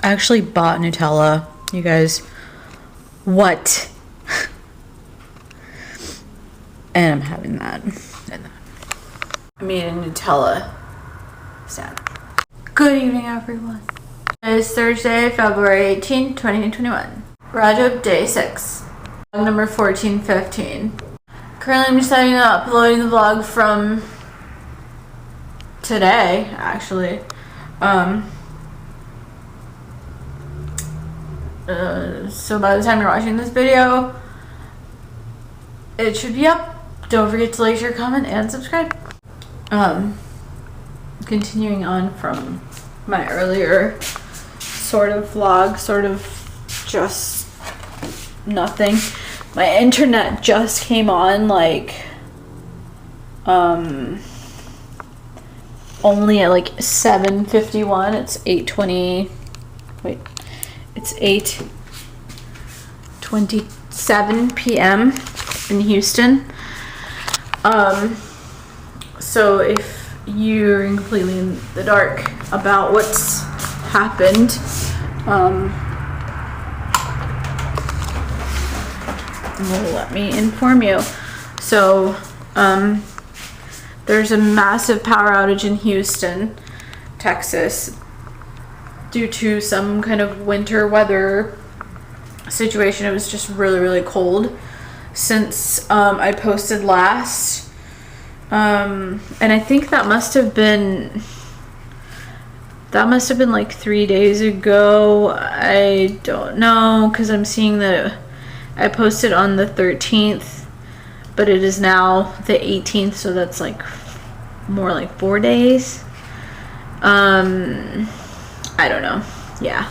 I actually bought Nutella, you guys. What? And I'm having that. I made a Nutella stand. Good evening, everyone. It is Thursday, February 18, 2021. Rajab Day 6. Vlog number 1415. Currently, I'm just setting up, uploading the vlog from today, actually. So by the time you're watching this video, it should be up. Don't forget to like, share, comment, and subscribe. Continuing on from my earlier sort of vlog, sort of just nothing. My internet just came on like only at like 7:51. It's 8:20. Wait, it's 8:27 p.m. in Houston. So if you're completely in the dark about what's happened, well, let me inform you. So there's a massive power outage in Houston, Texas, due to some kind of winter weather situation. It was just really, really cold since I posted last. And I think that must have been like 3 days ago. I don't know, because I'm seeing that I posted on the 13th, but it is now the 18th, so that's like more like 4 days. I don't know. Yeah.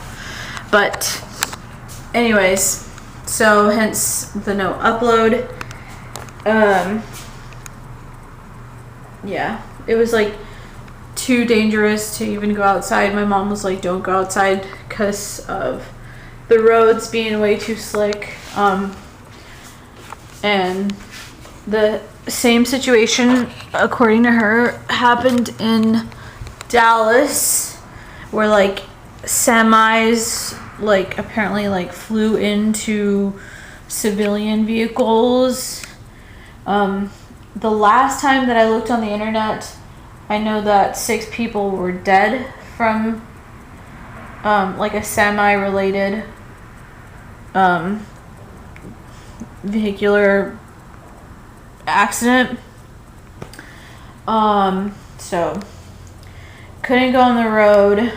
But anyways, so hence the no upload. Yeah, it was like too dangerous to even go outside. My mom was like, don't go outside because of the roads being way too slick. And the same situation, according to her, happened in Dallas, where like semis like apparently like flew into civilian vehicles. The last time that I looked on the internet, I know that 6 people were dead from like a semi-related vehicular accident. So couldn't go on the road,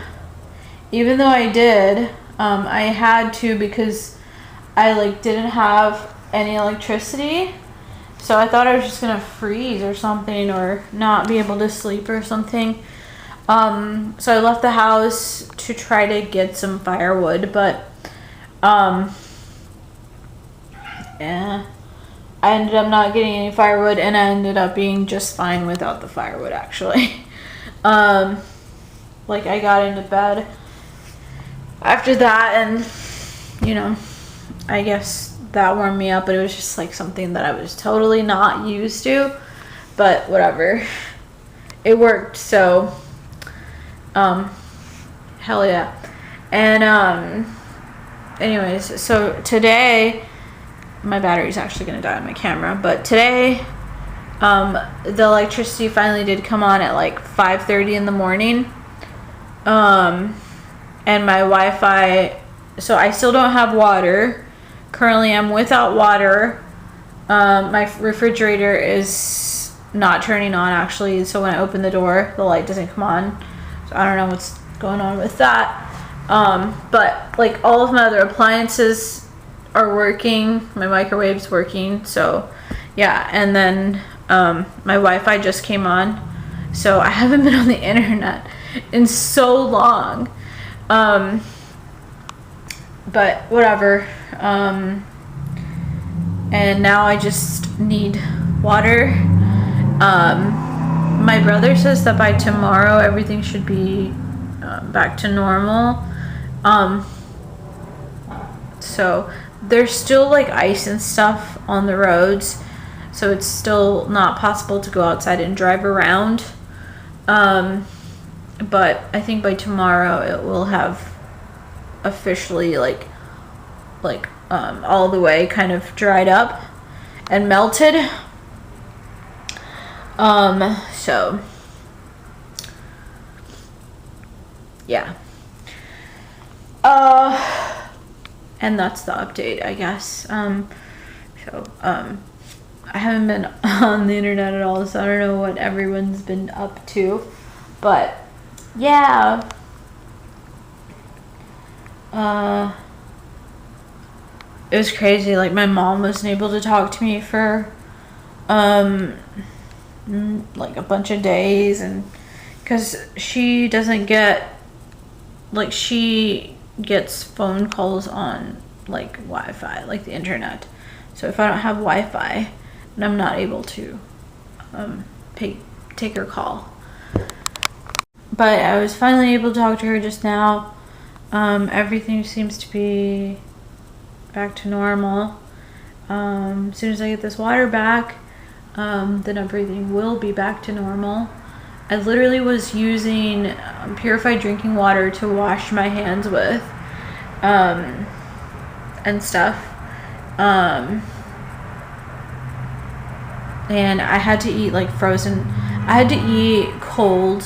even though I did. I had to because I like didn't have any electricity. So I thought I was just gonna freeze or something, or not be able to sleep or something. So I left the house to try to get some firewood, but yeah, I ended up not getting any firewood, and I ended up being just fine without the firewood, actually. Like I got into bed after that, and you know, I guess that warmed me up, but it was just like something that I was totally not used to, but whatever, it worked. So hell yeah. And anyways, so today my battery's actually gonna die on my camera, but today the electricity finally did come on at like 5:30 in the morning. And my Wi-Fi, so I still don't have water. Currently I'm without water. My refrigerator is not turning on, actually, so when I open the door the light doesn't come on, so I don't know what's going on with that. But like all of my other appliances are working. My microwave's working, so yeah. And then my Wi-Fi just came on, so I haven't been on the internet in so long. But whatever. And now I just need water. My brother says that by tomorrow everything should be back to normal. So there's still like ice and stuff on the roads, so it's still not possible to go outside and drive around. But I think by tomorrow it will have officially like all the way kind of dried up and melted. So yeah. And that's the update, I guess. I haven't been on the internet at all, so I don't know what everyone's been up to, but yeah. It was crazy. Like, my mom wasn't able to talk to me for like a bunch of days, and because she doesn't get, like, she gets phone calls on like Wi-Fi, like the internet. So if I don't have Wi-Fi, and I'm not able to take her call. But I was finally able to talk to her just now. Everything seems to be back to normal. As soon as I get this water back, then everything will be back to normal. I literally was using purified drinking water to wash my hands with, and stuff. And I had to eat like frozen. I had to eat cold.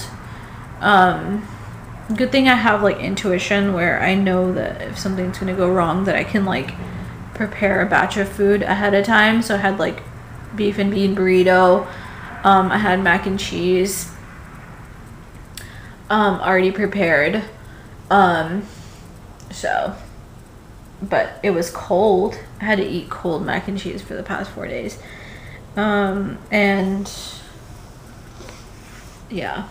Good thing I have like intuition, where I know that if something's gonna go wrong, that I can like prepare a batch of food ahead of time. So I had like beef and bean burrito. I had mac and cheese already prepared. So, but it was cold. I had to eat cold mac and cheese for the past 4 days. And yeah.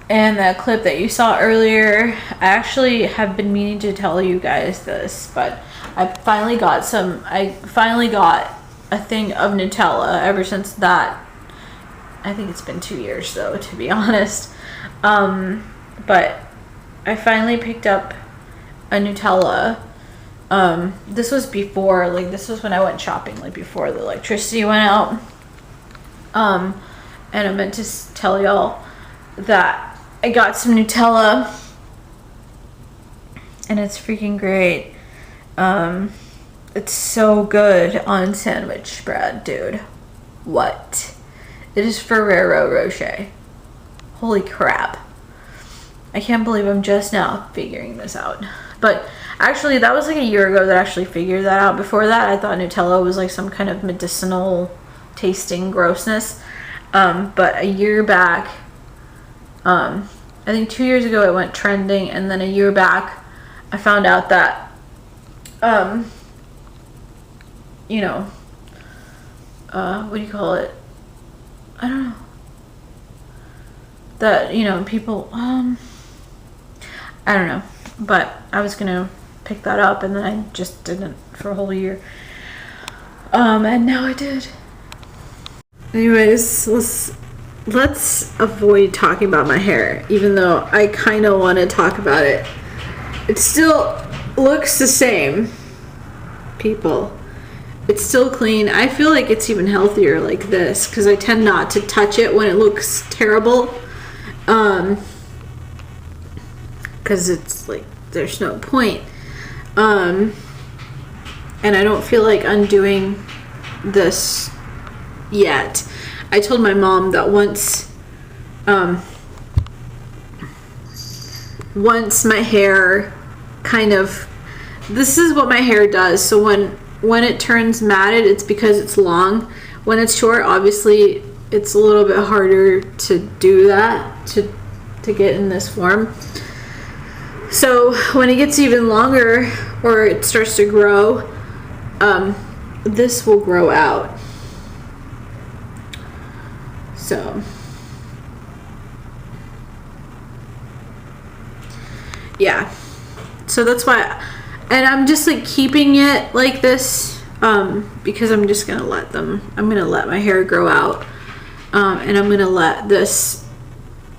And that clip that you saw earlier, I actually have been meaning to tell you guys this, but I finally got a thing of Nutella ever since that. I think it's been 2 years though, to be honest. But I finally picked up a Nutella. This was before, like, this was when I went shopping, like before the electricity went out. And I meant to tell y'all that I got some Nutella, and it's freaking great. It's so good on sandwich bread, dude. What? It is Ferrero Rocher. Holy crap. I can't believe I'm just now figuring this out. But actually, that was like a year ago that I actually figured that out. Before that, I thought Nutella was like some kind of medicinal tasting grossness. But a year back, I think 2 years ago it went trending, and then a year back I found out that you know, what do you call it? I don't know. That, you know, people, I don't know. But I was gonna pick that up, and then I just didn't for a whole year. And now I did. Anyways, let's avoid talking about my hair, even though I kind of want to talk about it. It still looks the same, people. It's still clean. I feel like it's even healthier like this, because I tend not to touch it when it looks terrible. Because it's like, there's no point. And I don't feel like undoing this yet. I told my mom that once my hair kind of, this is what my hair does. So when it turns matted, it's because it's long. When it's short, obviously it's a little bit harder to do that, to get in this form. So when it gets even longer, or it starts to grow, this will grow out. So yeah, so that's why, and I'm just like keeping it like this, because I'm just gonna let my hair grow out, and I'm gonna let this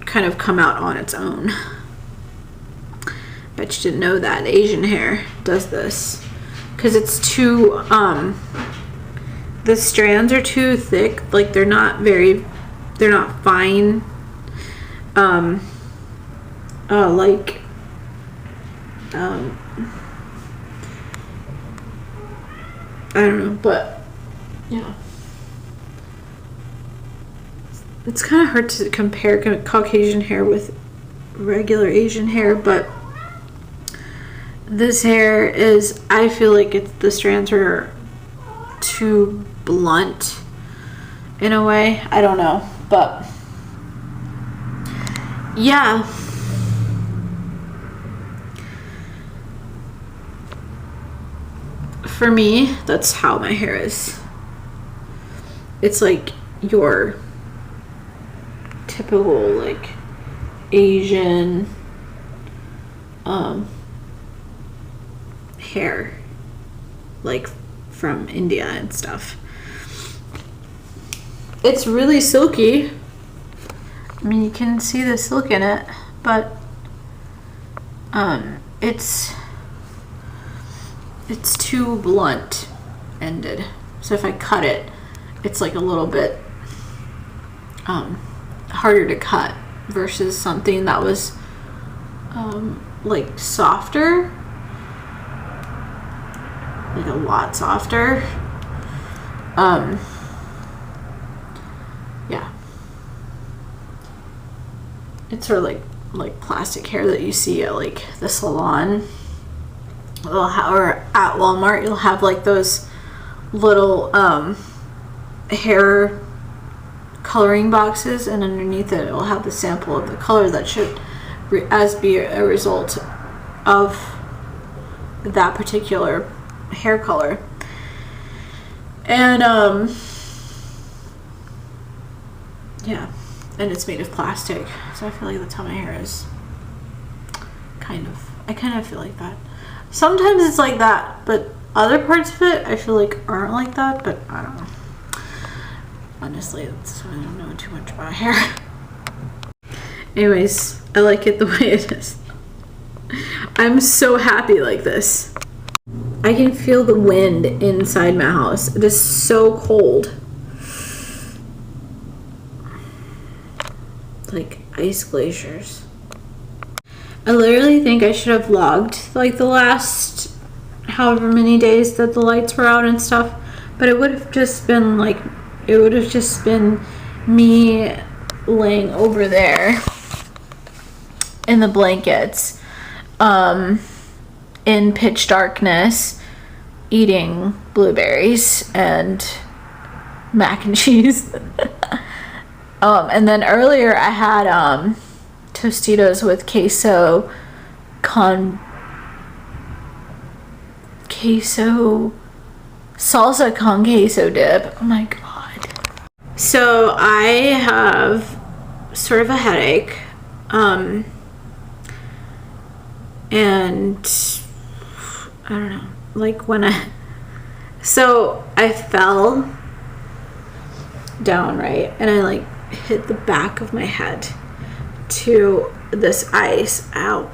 kind of come out on its own. Bet you didn't know that Asian hair does this, because it's too, the strands are too thick, like they're not fine, like I don't know, but yeah. It's kind of hard to compare Caucasian hair with regular Asian hair, but this hair is, I feel like the strands are too blunt in a way. I don't know, but yeah. For me, that's how my hair is. It's like your typical like Asian hair, like from India and stuff. It's really silky. I mean, you can see the silk in it, but it's too blunt ended. So if I cut it, it's like a little bit harder to cut versus something that was like softer, like a lot softer. Yeah, it's sort of like plastic hair that you see at like the salon or at Walmart. You'll have like those little hair coloring boxes, and underneath it will have the sample of the color that should be a result of that particular hair color. And yeah, and it's made of plastic, so I feel like that's how my hair is. I kind of feel like that. Sometimes it's like that, but other parts of it I feel like aren't like that, but I don't know. Honestly, I don't know too much about hair. Anyways, I like it the way it is. I'm so happy like this. I can feel the wind inside my house. It is so cold. Like ice glaciers. I literally think I should have vlogged like the last however many days that the lights were out and stuff, but it would have just been me laying over there in the blankets in pitch darkness eating blueberries and mac and cheese. And then earlier I had Tostitos with salsa con queso dip. Oh my god. So I have sort of a headache, and I don't know, like so I fell down, right, and I like hit the back of my head to this ice. Ow.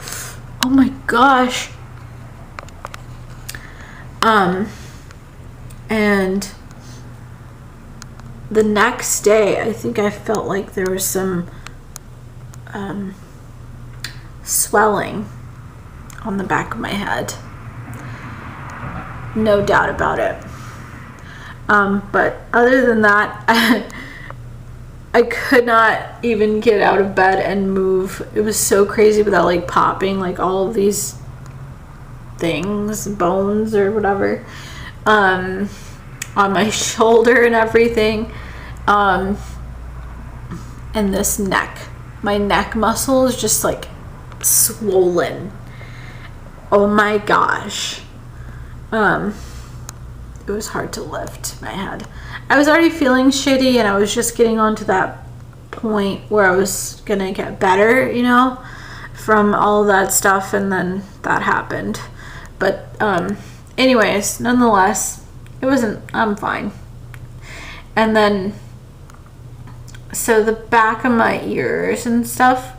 Oh my gosh. And the next day, I think I felt like there was some swelling on the back of my head. No doubt about it. But other than that, I could not even get out of bed and move. It was so crazy without like popping like all of these things, bones or whatever, on my shoulder and everything. And this my neck muscle is just like swollen. Oh my gosh. It was hard to lift my head. I was already feeling shitty, and I was just getting on to that point where I was gonna get better, you know, from all that stuff, and then that happened. But anyways, nonetheless, I'm fine. And then so the back of my ears and stuff,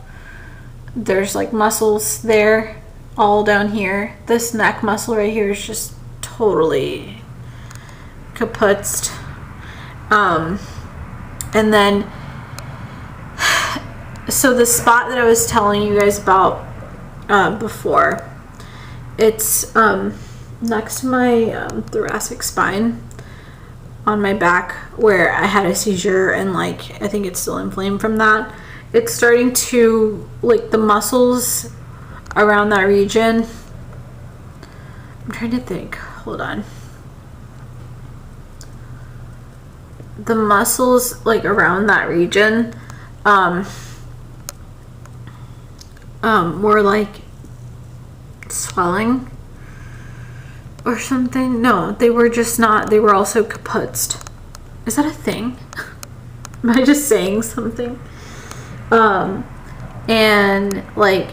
there's like muscles there all down here. This neck muscle right here is just totally kaputzed. And then so the spot that I was telling you guys about before, It's next to my thoracic spine on my back, where I had a seizure, and like I think it's still inflamed from that. It's starting to, like, the muscles around that region. I'm trying to think. Hold on. The muscles, like, around that region were like swelling or something. No, they were just not. They were also kaputzed. Is that a thing? Am I just saying something? And like,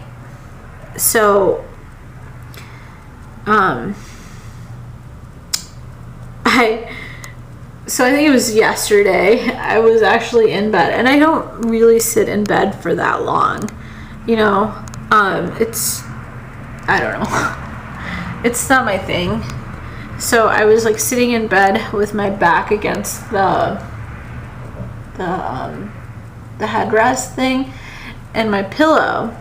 so I think it was yesterday, I was actually in bed, and I don't really sit in bed for that long, you know. I don't know. It's not my thing. So I was like sitting in bed with my back against the headrest thing and my pillow,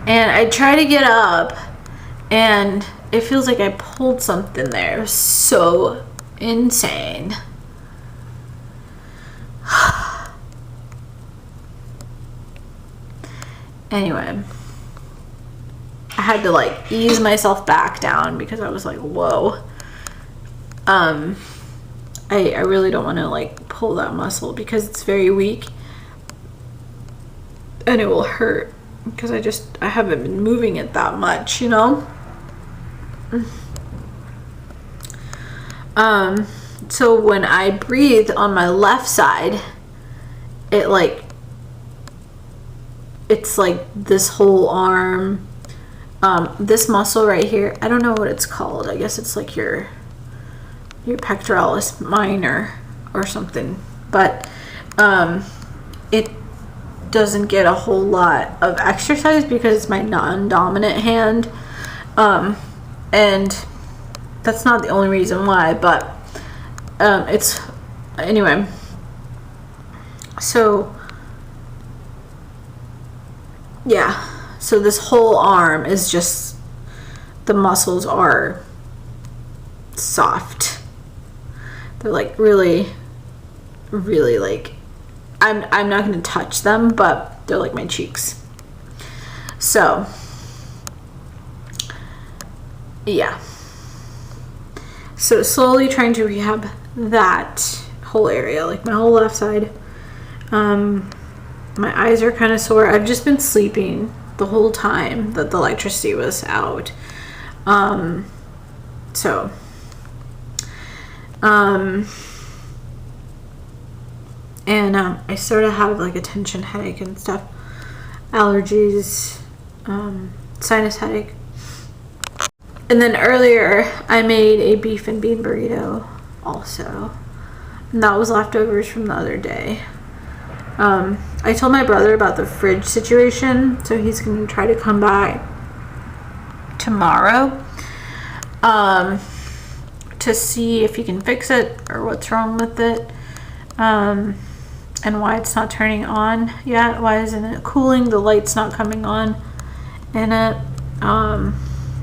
and I try to get up, and it feels like I pulled something there. It was so insane. Anyway, I had to like ease myself back down because I was like, whoa. I really don't want to like pull that muscle because it's very weak and it will hurt because I haven't been moving it that much, you know. So when I breathe on my left side, it's like this whole arm, this muscle right here, I don't know what it's called. I guess it's like your pectoralis minor or something, but it doesn't get a whole lot of exercise because it's my non-dominant hand, and that's not the only reason why, but it's anyway. So yeah, so this whole arm is just, the muscles are soft. They're like really, really like, I'm not going to touch them, but they're like my cheeks. So yeah, so slowly trying to rehab that whole area, like my whole left side. My eyes are kind of sore. I've just been sleeping the whole time that the electricity was out. So I sort of have like a tension headache and stuff, allergies, sinus headache. And then earlier I made a beef and bean burrito also, and that was leftovers from the other day. I told my brother about the fridge situation, so he's going to try to come by tomorrow to see if he can fix it or what's wrong with it, and why it's not turning on yet. Why isn't it cooling? The light's not coming on in it.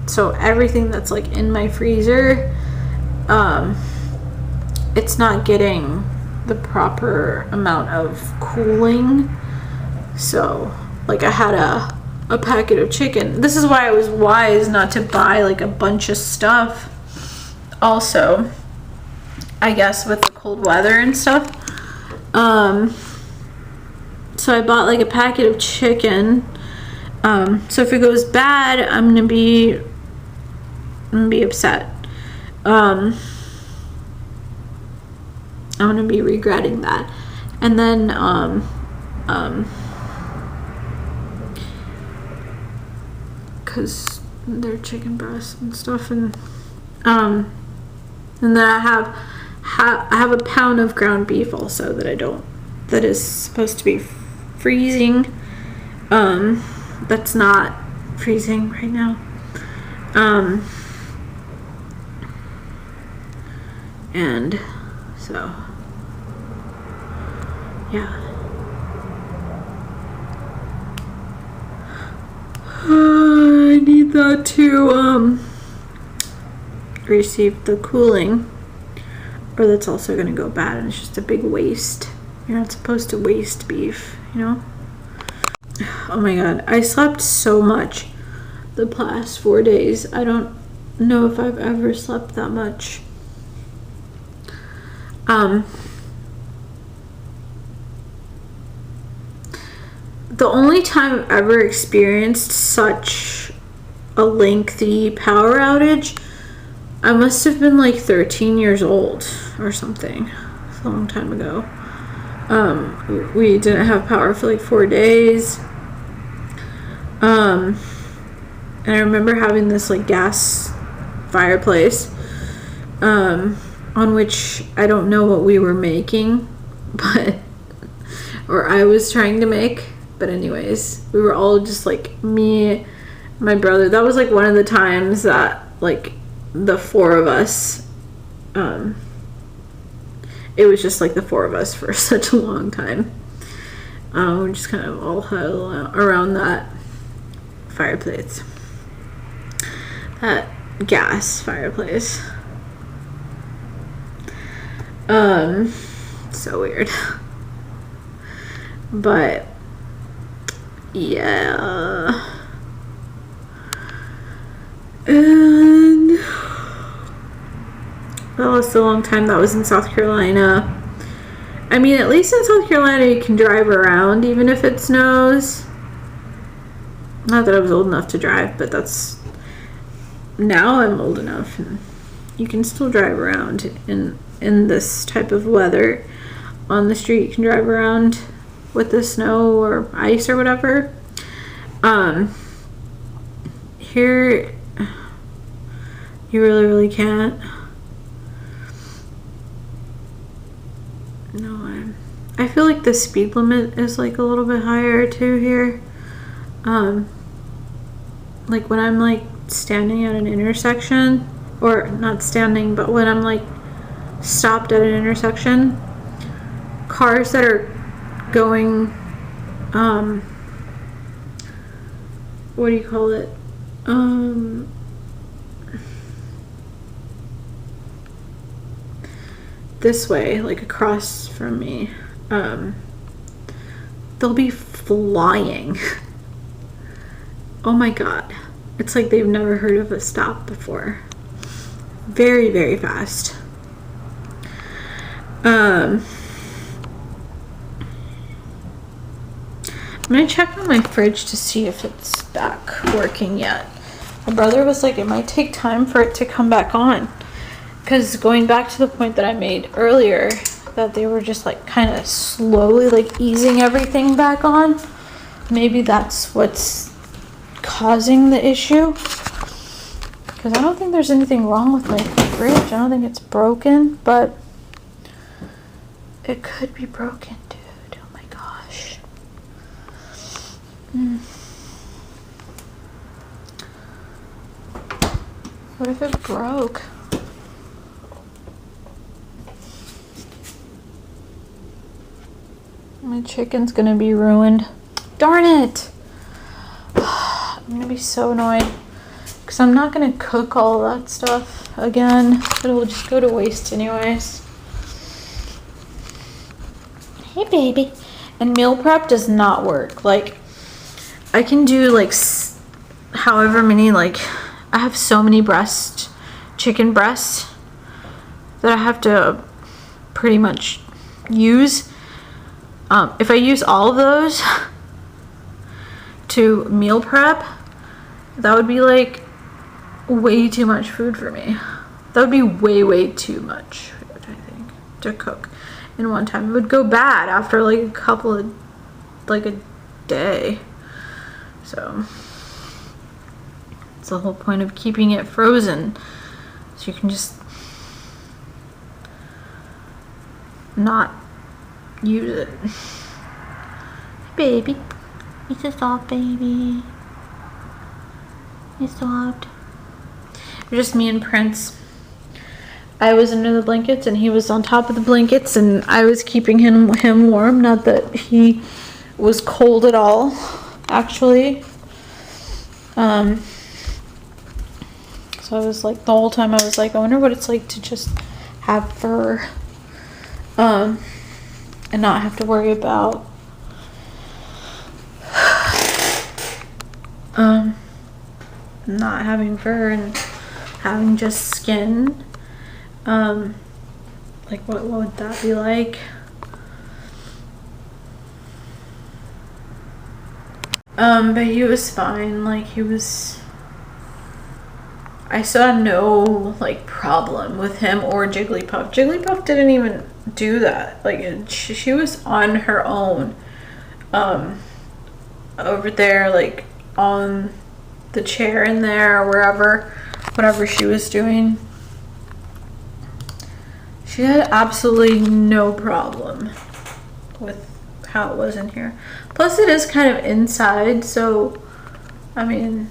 So everything that's like in my freezer, it's not getting the proper amount of cooling. So like I had a packet of chicken. This is why I was wise not to buy like a bunch of stuff also, I guess, with the cold weather and stuff. So I bought like a packet of chicken. So if it goes bad, I'm gonna be upset. I'm gonna be regretting that. And then because they're chicken breasts and stuff, and then I have a pound of ground beef also that is supposed to be freezing. That's not freezing right now. And so yeah. I need need that to receive the cooling, or that's also going to go bad and it's just a big waste. You're not supposed to waste beef, you know? Oh my god, I slept so much the past 4 days. I don't know if I've ever slept that much. The only time I've ever experienced such a lengthy power outage, I must have been like 13 years old or something. It's a long time ago. We didn't have power for like 4 days. And I remember having this like gas fireplace, on which I don't know what we were making, or I was trying to make. But anyways, we were all just like me, my brother. That was like one of the times that like the four of us, it was just like the four of us for such a long time. We just kind of all huddle around that fireplace, that gas fireplace. So weird. But yeah. And that was a long time. That was in South Carolina. I mean, at least in South Carolina you can drive around even if it snows. Not that I was old enough to drive, but that's, now I'm old enough and you can still drive around in this type of weather. On the street you can drive around with the snow or ice or whatever. Here you really can't. No, I feel like the speed limit is like a little bit higher too here. Like when I'm like standing at an intersection, or not standing, but when I'm like stopped at an intersection, cars that are going, what do you call it? This way, like across from me, they'll be flying. Oh my god. It's like they've never heard of a stop before. Very, very fast. I'm gonna check on my fridge to see if it's back working yet. My brother was like, it might take time for it to come back on. Because going back to the point that I made earlier, that they were just like kind of slowly like easing everything back on. Maybe that's what's causing the issue. Because I don't think there's anything wrong with my fridge. I don't think it's broken, but it could be broken, dude. Oh my gosh. What if it broke? My chicken's gonna be ruined. Darn it! I'm gonna be so annoyed. Because I'm not gonna cook all that stuff again. It'll just go to waste anyways. Hey baby. And meal prep does not work. Like, I can do like however many, like, I have so many chicken breasts that I have to pretty much use. If I use all of those to meal prep, that would be like way too much food for me. That would be way too much food, I think, to cook in one time. It would go bad after like a couple of, like a day. So it's the whole point of keeping it frozen, so you can just not use it. Baby, you're so soft, baby. You're soft. Just me and Prince. I was under the blankets and he was on top of the blankets, and I was keeping him warm. Not that he was cold at all, actually. So I was like, the whole time I was like, I wonder what it's like to just have fur, and not have to worry about not having fur and having just skin. Like what would that be like? But he was fine. Like I saw no like problem with him or Jigglypuff. Jigglypuff didn't even do that. Like she was on her own, over there, like on the chair in there or wherever, whatever she was doing. She had absolutely no problem with how it was in here. Plus it is kind of inside, so I mean,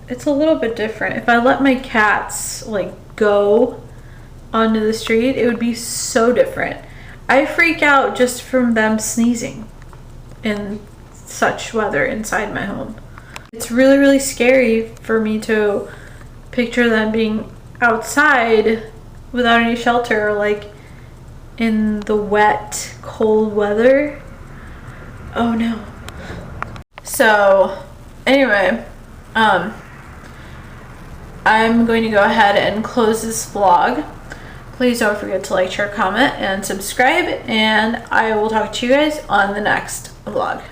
it's a little bit different. If I let my cats like go onto the street, it would be so different. I freak out just from them sneezing in such weather inside my home. It's really, really scary for me to picture them being outside without any shelter, like in the wet, cold weather. Oh no. So anyway, I'm going to go ahead and close this vlog. Please don't forget to like, share, comment, and subscribe, and I will talk to you guys on the next vlog.